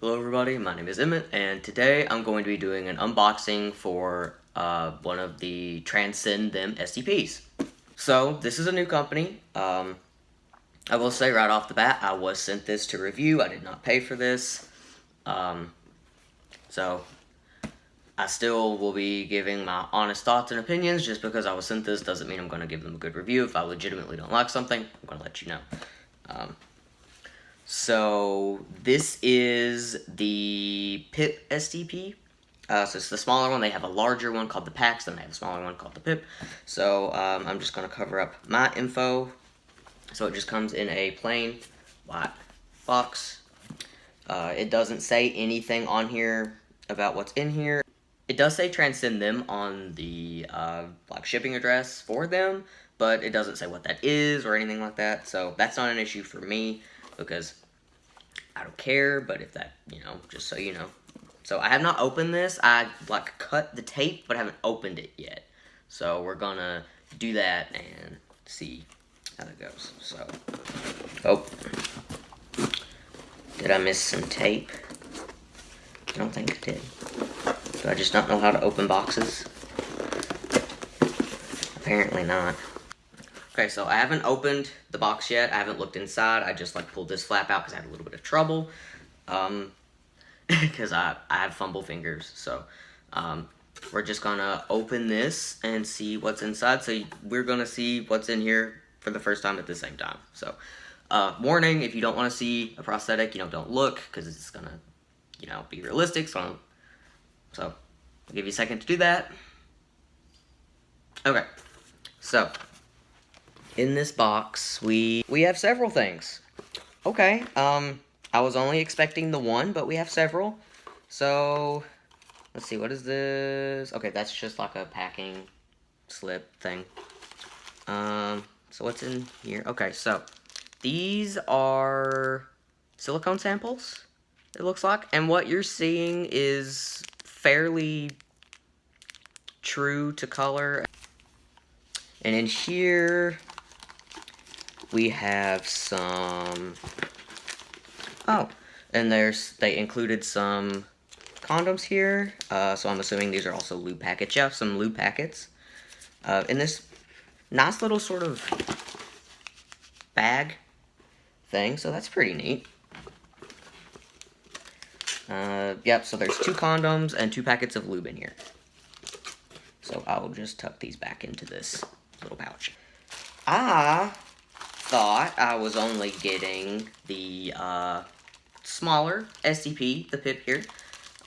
Hello everybody, my name is Emmett, and today I'm going to be doing an unboxing for one of the TranscendThem STPs. So, this is a new company. I will say right off the bat, I was sent this to review. I did not pay for this. So, I still will be giving my honest thoughts and opinions. Just because I was sent this doesn't mean I'm going to give them a good review. If I legitimately don't like something, I'm going to let you know. So this is the PIP STP. So it's the smaller one. They have a larger one called the PAX, then they have a smaller one called the PIP. So I'm just going to cover up my info. So it just comes in a plain white box. It doesn't say anything on here about what's in here. It does say TranscendThem on the like shipping address for them, but it doesn't say what that is or anything like that. So that's not an issue for me, because I don't care, but if that, just so you know. So I have not opened this. I, cut the tape, but I haven't opened it yet. So we're gonna do that and see how that goes. So, oh. Did I miss some tape? I don't think I did. Do I just not know how to open boxes? Apparently not. Okay, so I haven't opened the box yet. I haven't looked inside. I just pulled this flap out because I had a little bit of trouble. Because I have fumble fingers. So we're just gonna open this and see what's inside. So we're gonna see what's in here for the first time at the same time. So warning, if you don't want to see a prosthetic, don't look, because it's gonna, be realistic. So I'll give you a second to do that. Okay, so in this box, we have several things. Okay, I was only expecting the one, but we have several. So, let's see, what is this? Okay, that's just like a packing slip thing. So what's in here? Okay, so these are silicone samples, it looks like. And what you're seeing is fairly true to color. And in here, we have some, and they included some condoms here, so I'm assuming these are also lube packets. Yeah, some lube packets, in this nice little sort of bag thing, so that's pretty neat. Yep, so there's 2 condoms and 2 packets of lube in here. So I will just tuck these back into this little pouch. I thought I was only getting the smaller STP, the PIP here,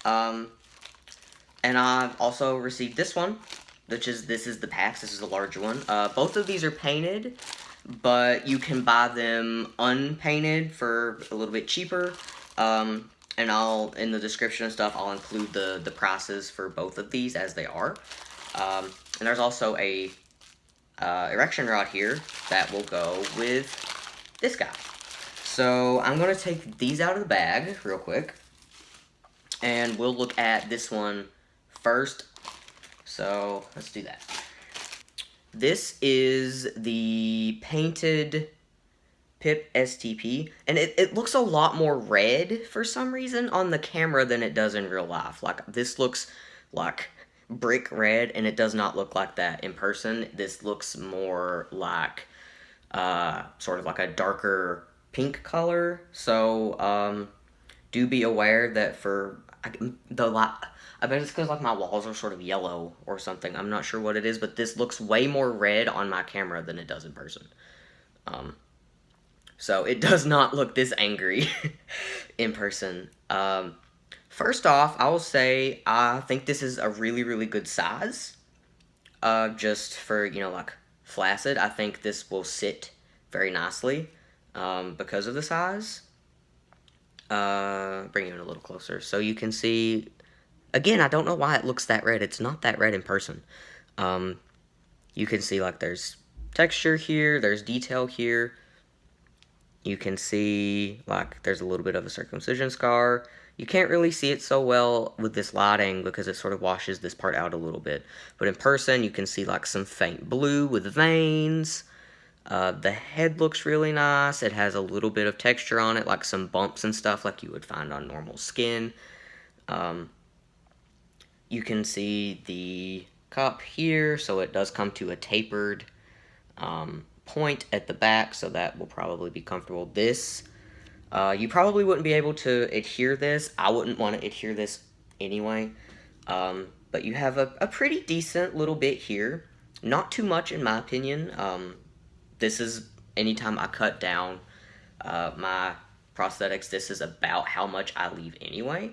and I've also received this one, this is the PAX. This is the larger one. Both of these are painted, but you can buy them unpainted for a little bit cheaper. And in the description and stuff, I'll include the prices for both of these as they are. And there's also a erection rod here that will go with this guy. So I'm going to take these out of the bag real quick, and we'll look at this one first. So let's do that. This is the painted PIP STP, and it looks a lot more red for some reason on the camera than it does in real life. This looks like brick red, and it does not look like that in person. This looks more like sort of like a darker pink color. So do be aware that I bet it's because my walls are sort of yellow or something. I'm not sure what it is, but this looks way more red on my camera than it does in person. So it does not look this angry in person. First off, I will say I think this is a really, really good size. Just for, flaccid, I think this will sit very nicely because of the size. Bring you in a little closer so you can see. Again, I don't know why it looks that red. It's not that red in person. You can see, there's texture here, there's detail here. You can see, there's a little bit of a circumcision scar. You can't really see it so well with this lighting because it sort of washes this part out a little bit. But in person, you can see, some faint blue with veins. The head looks really nice. It has a little bit of texture on it, like some bumps and stuff like you would find on normal skin. You can see the cup here, so it does come to a tapered point at the back, so that will probably be comfortable. This, you probably wouldn't be able to adhere this. I wouldn't want to adhere this anyway. But you have a pretty decent little bit here. Not too much in my opinion. This is, anytime I cut down my prosthetics, this is about how much I leave anyway.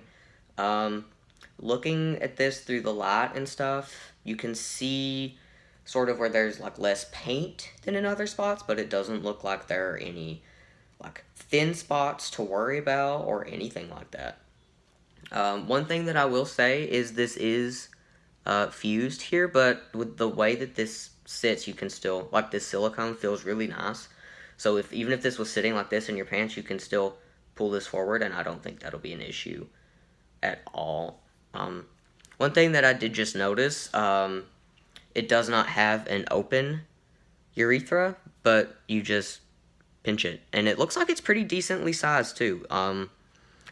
Looking at this through the light and stuff, you can see sort of where there's like less paint than in other spots, but it doesn't look like there are any like thin spots to worry about or anything like that. One thing that I will say is this is fused here, but with the way that this sits, you can still, like, this silicone feels really nice. So even if this was sitting like this in your pants, you can still pull this forward, and I don't think that'll be an issue at all. One thing that I did just notice, it does not have an open urethra, but you just pinch it, and it looks like it's pretty decently sized too.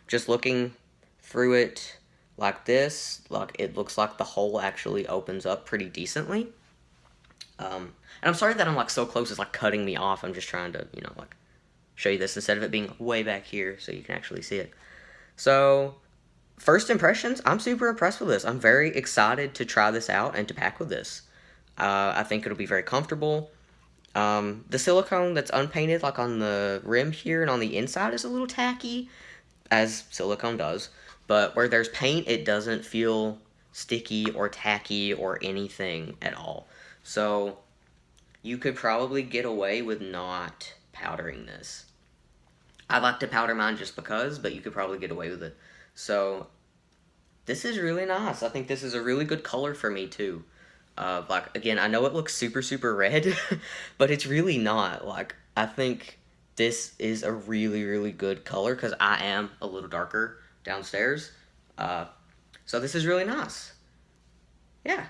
Just looking through it like this, like, it looks like the hole actually opens up pretty decently. And I'm sorry that I'm like so close, it's like cutting me off. I'm just trying to, you know, like show you this instead of it being way back here so you can actually see it. So first impressions, I'm super impressed with this. I'm very excited to try this out and to pack with this. I think it'll be very comfortable. The silicone that's unpainted, like on the rim here and on the inside, is a little tacky, as silicone does. But where there's paint, it doesn't feel sticky or tacky or anything at all. So you could probably get away with not powdering this. I like to powder mine just because, but you could probably get away with it. So this is really nice. I think this is a really good color for me too. Like, again, I know it looks super, super red, but it's really not. Like, I think this is a really, really good color because I am a little darker downstairs. So this is really nice. Yeah.